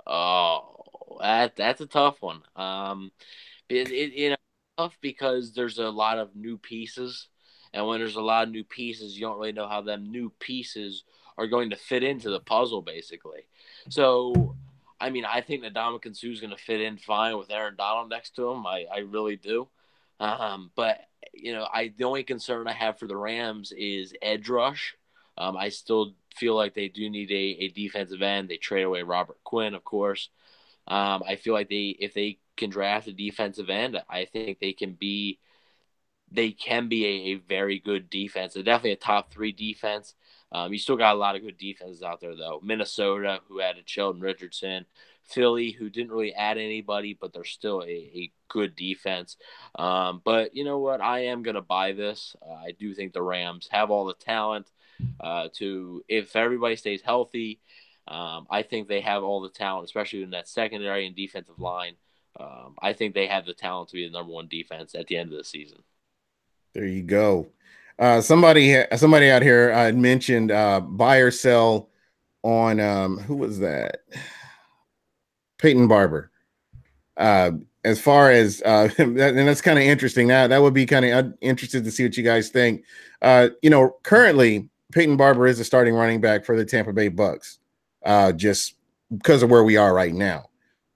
Oh, that's a tough one. Tough because there's a lot of new pieces. And when there's a lot of new pieces, you don't really know how them new pieces are going to fit into the puzzle, basically. So, I mean, I think that Ndamukong Suh is going to fit in fine with Aaron Donald next to him. I really do. But, the only concern I have for the Rams is edge rush. I still feel like they do need a defensive end. They trade away Robert Quinn, of course. I feel like if they can draft a defensive end, I think they can be a very good defense. They're definitely a top 3 defense. You still got a lot of good defenses out there, though. Minnesota, who added Sheldon Richardson. Philly, who didn't really add anybody, but they're still a good defense. But you know what? I am going to buy this. I do think the Rams have all the talent if everybody stays healthy, I think they have all the talent, especially in that secondary and defensive line. I think they have the talent to be the number one defense at the end of the season. There you go. Somebody out here mentioned buy or sell on who was that? Peyton Barber. As far as and that's kind of interesting. That would be kind of interested to see what you guys think. Currently Peyton Barber is a starting running back for the Tampa Bay Bucs, just because of where we are right now.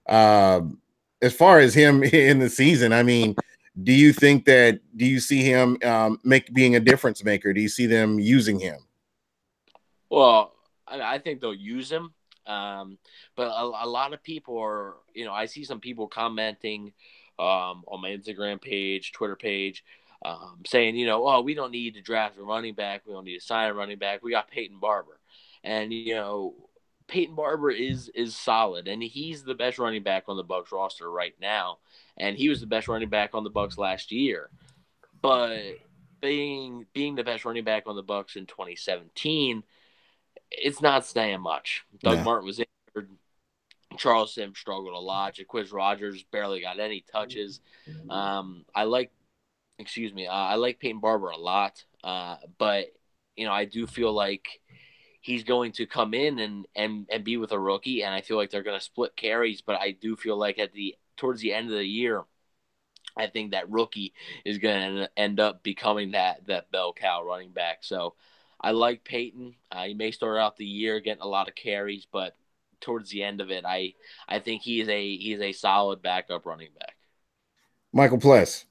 As far as him in the season, I mean, do you see him being a difference maker? Do you see them using him? Well, I think they'll use him. But a lot of people are, I see some people commenting on my Instagram page, Twitter page, saying, oh, we don't need to draft a running back. We don't need to sign a running back. We got Peyton Barber. And, Peyton Barber is solid, and he's the best running back on the Bucs roster right now. And he was the best running back on the Bucs last year. But being the best running back on the Bucs in 2017, it's not saying much. Doug Martin was injured. Charles Sims struggled a lot. Jaquiz Rogers barely got any touches. I like Peyton Barber a lot. But I do feel like he's going to come in and be with a rookie, and I feel like they're going to split carries. But I do feel like towards the end of the year, I think that rookie is going to end up becoming that bell cow running back. So I like Peyton. He may start out the year getting a lot of carries, but towards the end of it, I think he is a solid backup running back. Michael Pless.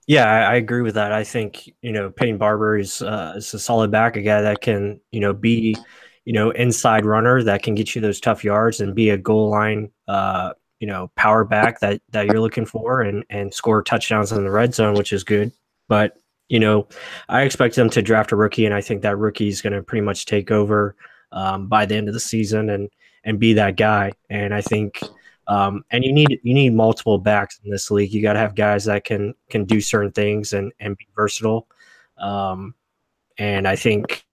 Yeah, I agree with that. I think Peyton Barber is a solid back, a guy that can be inside runner that can get you those tough yards and be a goal line power back that you're looking for and score touchdowns in the red zone, which is good. But I expect them to draft a rookie, and I think that rookie is going to pretty much take over by the end of the season and be that guy. And I think, and you need multiple backs in this league. You got to have guys that can do certain things and be versatile. And I think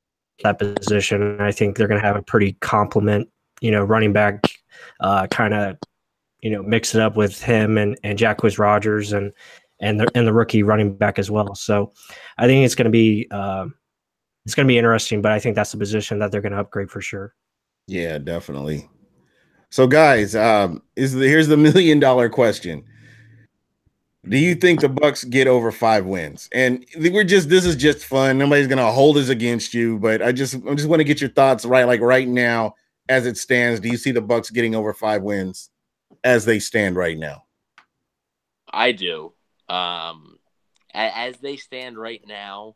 that position, I think they're going to have a pretty complement, running back, kind of, mix it up with him and Jaquiz Rogers and the rookie running back as well. So I think it's going to be interesting, but I think that's the position that they're going to upgrade for sure. Yeah, definitely. So guys, here's the $1 million question. Do you think the Bucs get over 5 wins? And this is just fun. Nobody's going to hold us against you, but I just want to get your thoughts right now as it stands. Do you see the Bucs getting over 5 wins as they stand right now? I do. As they stand right now,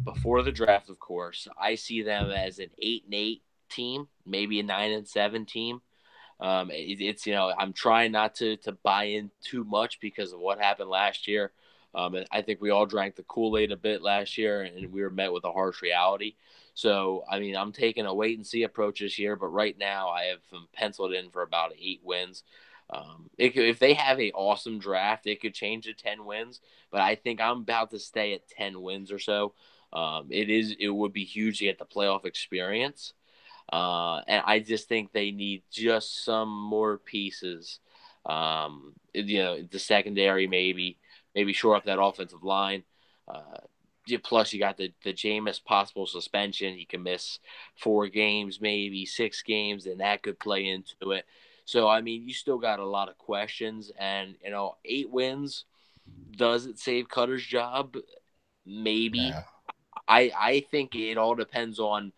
before the draft, of course, I see them as an 8-8 team, maybe a 9-7 team. It's I'm trying not to buy in too much because of what happened last year. I think we all drank the Kool-Aid a bit last year, and we were met with a harsh reality. So, I mean, I'm taking a wait-and-see approach this year, but right now I have them penciled in for about 8 wins. If they have an awesome draft, it could change to 10 wins, but I think I'm about to stay at 10 wins or so. It would be huge to get the playoff experience. And I just think they need just some more pieces. The secondary, maybe shore up that offensive line. Plus, you got the Jameis possible suspension. He can miss 4 games, maybe 6 games, and that could play into it. So, I mean, you still got a lot of questions. And, 8 wins, does it save Cutter's job? Maybe. Yeah. I think it all depends on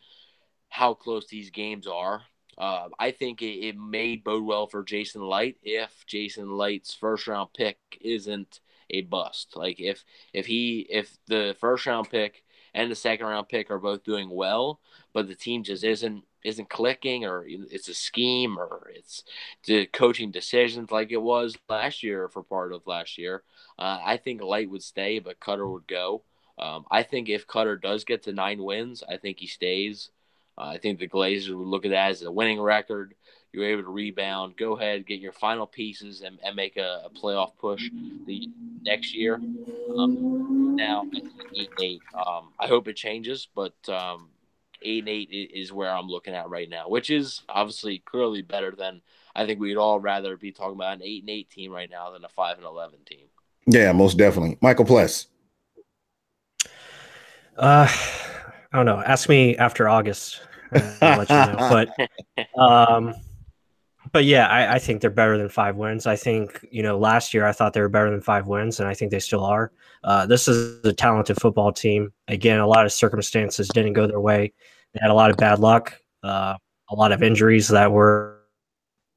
how close these games are. I think it may bode well for Jason Light if Jason Light's first-round pick isn't a bust. Like if the first-round pick and the second-round pick are both doing well, but the team just isn't clicking, or it's a scheme, or it's the coaching decisions like it was last year for part of last year, I think Light would stay, but Cutter would go. I think if Cutter does get to 9 wins, I think he stays. I think the Glazers would look at that as a winning record. You're able to rebound, go ahead, get your final pieces, and make a playoff push the next year. Now, 8-8. I hope it changes, but 8-8 is where I'm looking at right now, which is obviously clearly better than, I think we'd all rather be talking about an 8-8 team right now than a 5-11 team. Yeah, most definitely. Michael Pless. I don't know. Ask me after August. I'll let you know. But yeah, I think they're better than 5 wins. I think, last year I thought they were better than 5 wins, and I think they still are. This is a talented football team. Again, a lot of circumstances didn't go their way. They had a lot of bad luck, a lot of injuries that were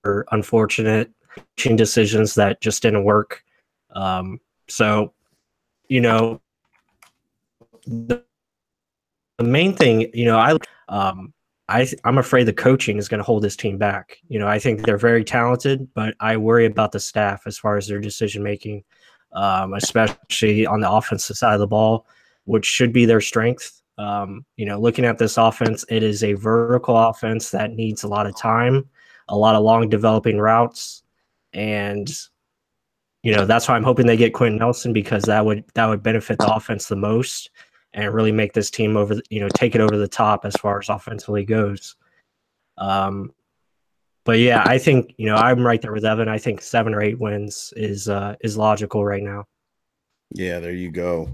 unfortunate, coaching decisions that just didn't work. So, the main thing, I'm afraid the coaching is going to hold this team back. I think they're very talented, but I worry about the staff as far as their decision making, especially on the offensive side of the ball, which should be their strength. Looking at this offense, it is a vertical offense that needs a lot of time, a lot of long developing routes, and that's why I'm hoping they get Quentin Nelson, because that would benefit the offense the most and really make this team take it over the top as far as offensively goes. But yeah, I think, I'm right there with Evan. I think 7 or 8 wins is logical right now. Yeah, there you go.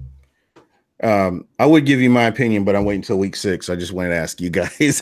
I would give you my opinion, but I'm waiting until week 6. I just wanted to ask you guys.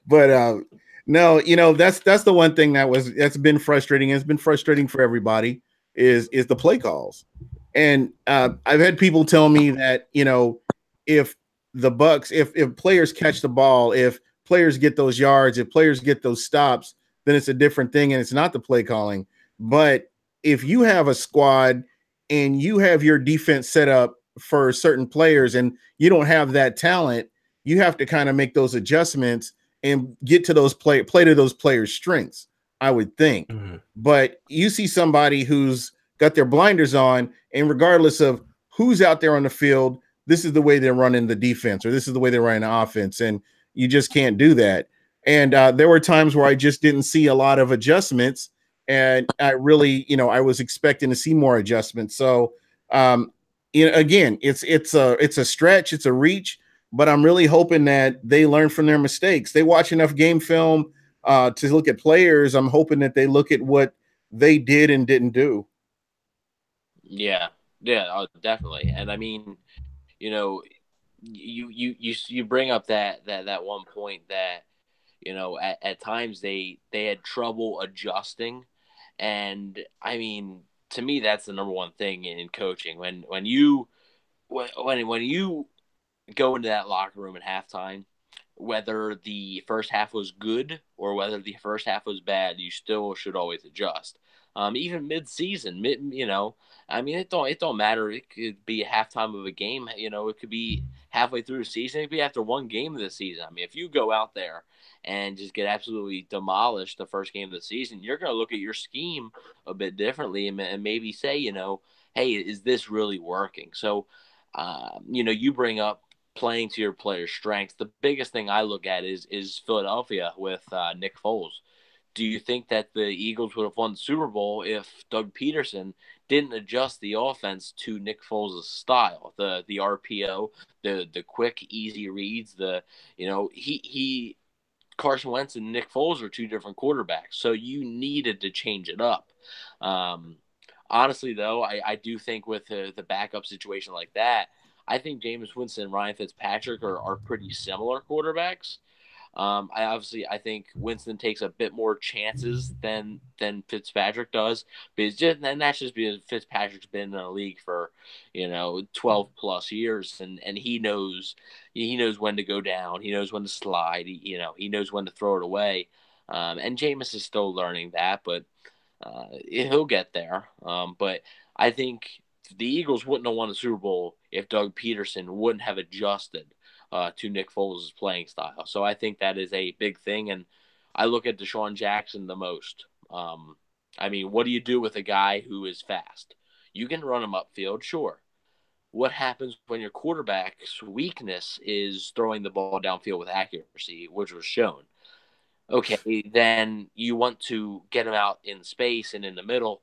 But no, that's the one thing that's been frustrating. It's been frustrating for everybody is the play calls. And I've had people tell me that, if the Bucs, if players catch the ball, if players get those yards, if players get those stops, then it's a different thing and it's not the play calling. But if you have a squad and you have your defense set up for certain players and you don't have that talent, you have to kind of make those adjustments and get to those play to those players' strengths, I would think. Mm-hmm. But you see somebody who's got their blinders on, and regardless of who's out there on the field, this is the way they're running the defense, or this is the way they're running the offense, and you just can't do that. And there were times where I just didn't see a lot of adjustments, and I really, I was expecting to see more adjustments. So, again, it's a stretch, it's a reach, but I'm really hoping that they learn from their mistakes. They watch enough game film to look at players. I'm hoping that they look at what they did and didn't do. Yeah, definitely. And I mean, you bring up that one point that, at times they had trouble adjusting. And I mean, to me, that's the number one thing in coaching. When you go into that locker room at halftime, whether the first half was good or whether the first half was bad, you still should always adjust. Even mid-season, I mean, it don't matter. It could be a halftime of a game. It could be halfway through the season. It could be after one game of the season. I mean, if you go out there and just get absolutely demolished the first game of the season, you're going to look at your scheme a bit differently and maybe say, hey, is this really working? So, you bring up playing to your players' strengths. The biggest thing I look at is Philadelphia with Nick Foles. Do you think that the Eagles would have won the Super Bowl if Doug Peterson didn't adjust the offense to Nick Foles' style? The RPO, the quick, easy reads, Carson Wentz and Nick Foles are two different quarterbacks, so you needed to change it up. Honestly, though, I do think with the backup situation like that, I think Jameis Winston and Ryan Fitzpatrick are pretty similar quarterbacks. I think Winston takes a bit more chances than Fitzpatrick does, and that's just because Fitzpatrick's been in the league for 12 plus years, and he knows when to go down, he knows when to slide, he knows when to throw it away, and Jameis is still learning that, but he'll get there. But I think the Eagles wouldn't have won the Super Bowl if Doug Peterson wouldn't have adjusted to Nick Foles' playing style. So I think that is a big thing, and I look at Deshaun Jackson the most. I mean, what do you do with a guy who is fast? You can run him upfield, sure. What happens when your quarterback's weakness is throwing the ball downfield with accuracy, which was shown? Okay, then you want to get him out in space and in the middle.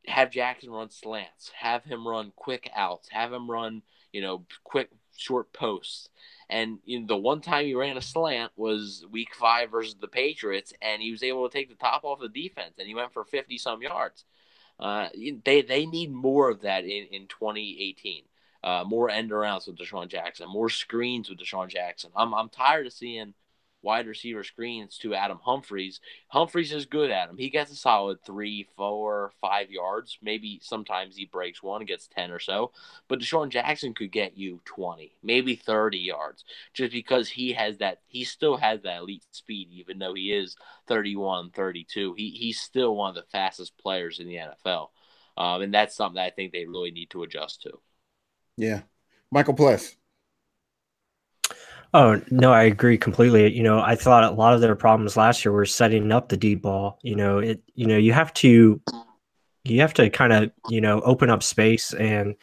Have Jackson run slants. Have him run quick outs. Have him run, quick short posts. And the one time he ran a slant was week 5 versus the Patriots, and he was able to take the top off the defense, and he went for 50-some yards. They need more of that in 2018. more end arounds with Deshaun Jackson, more screens with Deshaun Jackson. I'm tired of seeing wide receiver screens to Adam Humphries. Humphries is good at them. He gets a solid 3, 4, 5 yards. Maybe sometimes he breaks one and gets 10 or so. But Deshaun Jackson could get you 20, maybe 30 yards, just because he still has that elite speed, even though he is 31, 32. He's still one of the fastest players in the NFL. And that's something that I think they really need to adjust to. Yeah. Michael Pless. Oh, no, I agree completely. I thought a lot of their problems last year were setting up the deep ball. You have to kind of, open up space and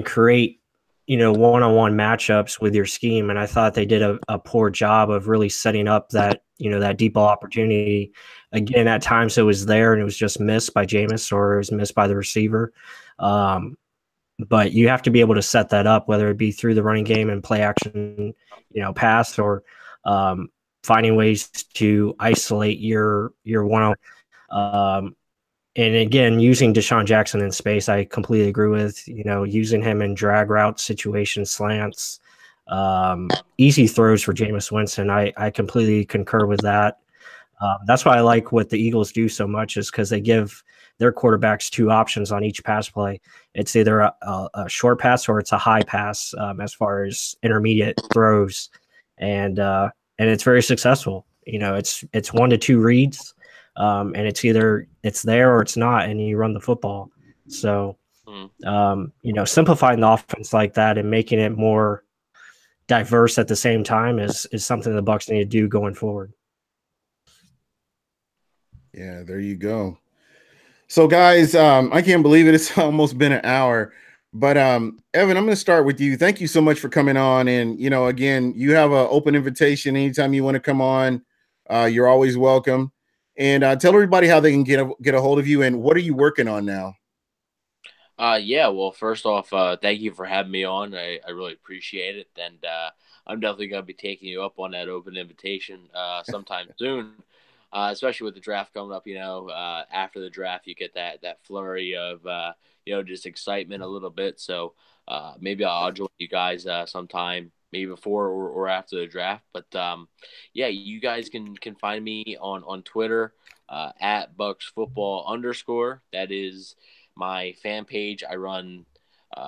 create, one-on-one matchups with your scheme. And I thought they did a poor job of really setting up that, that deep ball opportunity. Again, at times it was there and it was just missed by Jameis, or it was missed by the receiver. But you have to be able to set that up, whether it be through the running game and play action, pass, or finding ways to isolate your one. And again, using Deshaun Jackson in space, I completely agree with, using him in drag route situations, slants, easy throws for Jameis Winston. I completely concur with that. That's why I like what the Eagles do so much, is because they give their quarterbacks 2 options on each pass play. It's either a short pass or it's a high pass, as far as intermediate throws, and it's very successful. It's 1 to 2 reads, and it's either it's there or it's not, and you run the football. So, simplifying the offense like that and making it more diverse at the same time is something the Bucs need to do going forward. Yeah, there you go. So, guys, I can't believe it. It's almost been an hour. But, Evan, I'm going to start with you. Thank you so much for coming on. And, again, you have an open invitation. Anytime you want to come on, you're always welcome. And tell everybody how they can get a hold of you, and what are you working on now? Yeah, well, first off, thank you for having me on. I really appreciate it. And I'm definitely going to be taking you up on that open invitation sometime soon. Especially with the draft coming up, after the draft, you get that flurry of, just excitement a little bit. So maybe I'll join you guys sometime, maybe before or after the draft. But yeah, you guys can find me on Twitter at Bucsfootball_. That is my fan page. I run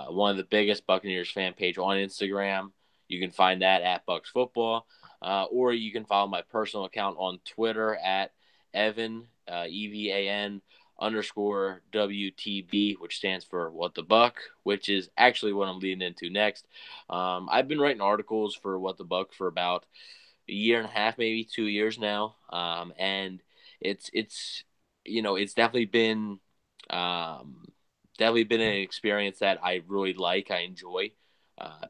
one of the biggest Buccaneers fan page on Instagram. You can find that at Bucsfootball. Or you can follow my personal account on Twitter at Evan, EVAN _WTB, which stands for What the Buc, which is actually what I'm leading into next. I've been writing articles for What the Buc for about a year and a half, maybe 2 years now. And it's definitely been an experience that I really like. I enjoy.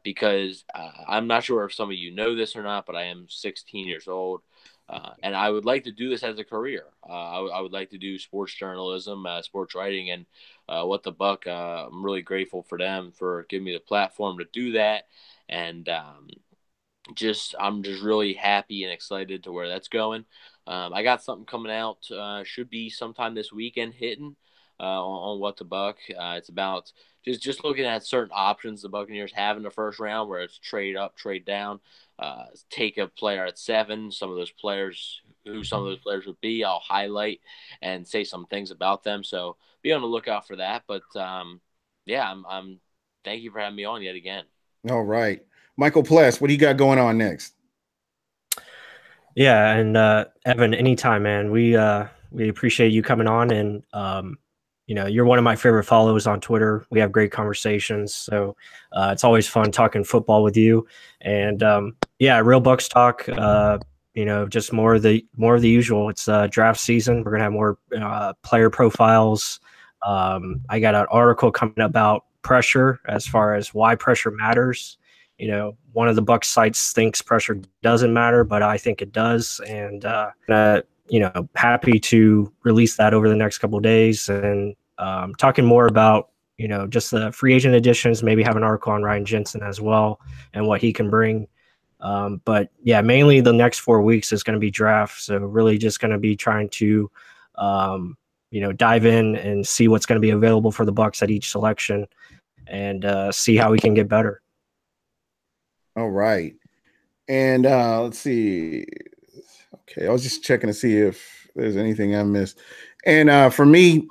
Because I'm not sure if some of you know this or not, but I am 16 years old, and I would like to do this as a career. I would like to do sports journalism, sports writing, and What the Buc. I'm really grateful for them for giving me the platform to do that, and I'm just really happy and excited to where that's going. I got something coming out, should be sometime this weekend hitting on What the Buc. It's about just looking at certain options the Buccaneers have in the first round, where it's trade up, trade down, take a player at 7. Some of those players would be, I'll highlight and say some things about them. So be on the lookout for that. But yeah, I'm thank you for having me on yet again. All right, Michael Pless, what do you got going on next? Yeah, and Evan, anytime, man. We appreciate you coming on, and you're one of my favorite follows on Twitter. We have great conversations, so it's always fun talking football with you. And yeah, real Bucs talk. Just more of the usual. It's draft season. We're gonna have more player profiles. I got an article coming about pressure, as far as why pressure matters. One of the Bucs sites thinks pressure doesn't matter, but I think it does. And happy to release that over the next couple of days, and talking more about just the free agent additions. Maybe have an article on Ryan Jensen as well and what he can bring. But yeah, mainly the next 4 weeks is going to be draft. So really just going to be trying to dive in and see what's going to be available for the Bucs at each selection. and see how we can get better. All right. And let's see. Okay, I was just checking to see if there's anything I missed. And for me,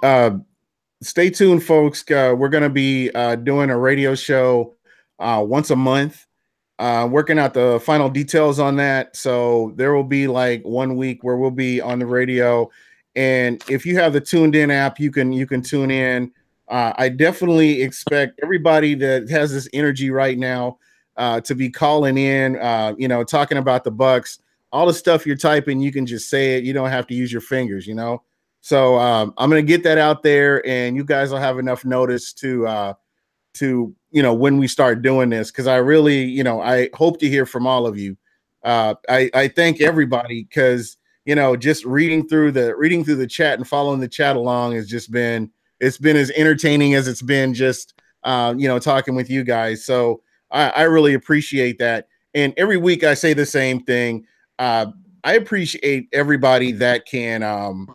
stay tuned, folks. We're going to be doing a radio show once a month, working out the final details on that. So there will be like 1 week where we'll be on the radio. And if you have the Tuned In app, you can tune in. I definitely expect everybody that has this energy right now to be calling in, talking about the Bucs. All the stuff you're typing, you can just say it. You don't have to use your fingers, So I'm going to get that out there, and you guys will have enough notice to when we start doing this, because I really, I hope to hear from all of you. I thank everybody, because just reading through the chat and following the chat along has just been as entertaining as it's been just talking with you guys. So I really appreciate that. And every week I say the same thing. I appreciate everybody that can,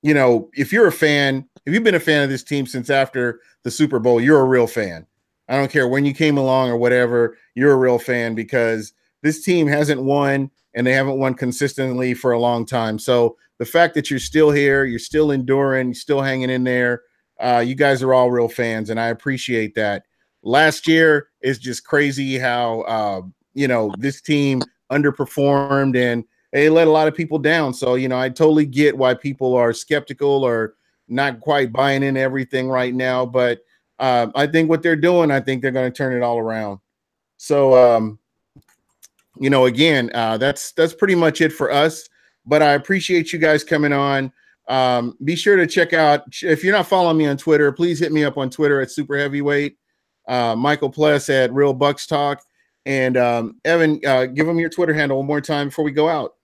if you're a fan, if you've been a fan of this team since after the Super Bowl, you're a real fan. I don't care when you came along or whatever, you're a real fan, because this team hasn't won, and they haven't won consistently for a long time. So the fact that you're still here, you're still enduring, you're still hanging in there, you guys are all real fans, and I appreciate that. Last year is just crazy how, this team underperformed and they let a lot of people down. So, I totally get why people are skeptical or not quite buying in everything right now. But I think what they're doing, I think they're going to turn it all around. So, again, that's pretty much it for us. But I appreciate you guys coming on. Be sure to check out, if you're not following me on Twitter, please hit me up on Twitter at Super Heavyweight. Michael Pless at Real Bucs Talk. And Evan, give them your Twitter handle one more time before we go out.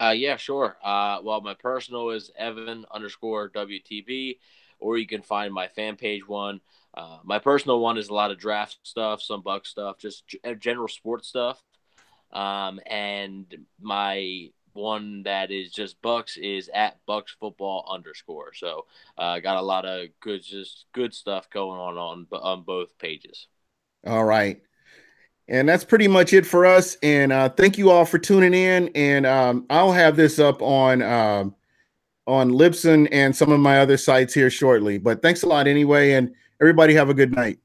Yeah, sure. Well, my personal is Evan_WTB, or you can find my fan page one. My personal one is a lot of draft stuff, some Bucs stuff, just general sports stuff. And my one that is just Bucs is at Bucsfootball_. So got a lot of good stuff going on both pages. All right. And that's pretty much it for us. And thank you all for tuning in. And I'll have this up on Libsyn and some of my other sites here shortly. But thanks a lot anyway. And everybody have a good night.